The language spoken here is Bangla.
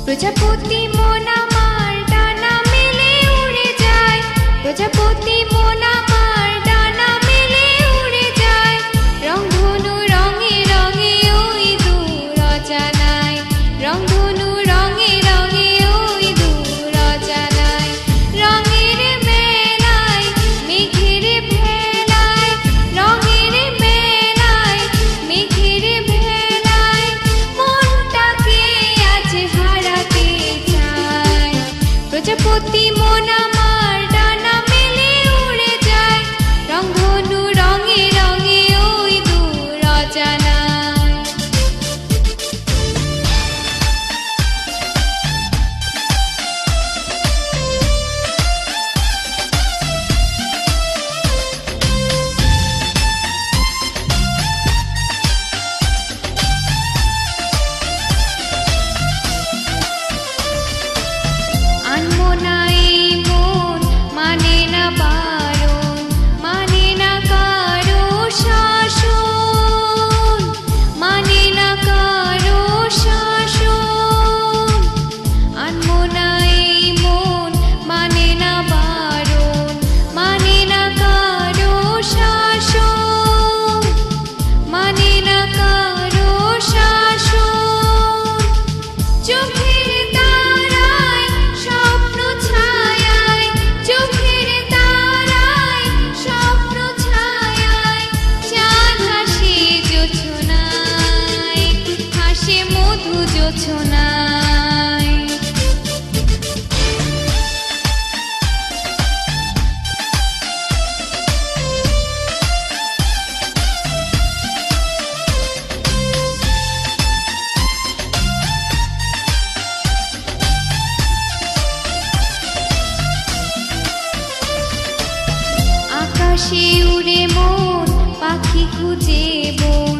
প্রজাপতি মন আমার ডানা মেলে উড়ে যায়, প্রজাপতি মন আমার ডানা মেলে উড়ে যায়। রংধনু রঙে রঙে ওই দূর অজানায়, রংধনু রঙে রঙে ওই দূর অজানায়। রঙের মেলায় মেঘের ভেলায়, রঙের মেলায় মেঘের ভেলায় মনটাকে আজ হারাতে চাই। প্রজাপতি মন আমার ডানা মেলে উড়ে যায়, রংধনু রঙে রঙে ওই দূর অজানায়। আনমো না এই মন মানে না বারণ, মানে না কারো শাসন, মানে না কারো শাসন। আনমো না এই মন মানে না বারণ, মানে না কারো শাসন, মানে না কারো শাসন। চোখের তারায় স্বপ্ন ছায়ায়, চোখের তারায় স্বপ্ন ছায়ায় চাঁদ হাসে জোছনায়, হাসে মধু জোছনায়। আকাশে উড়ে মন পাখি খুঁজে বন,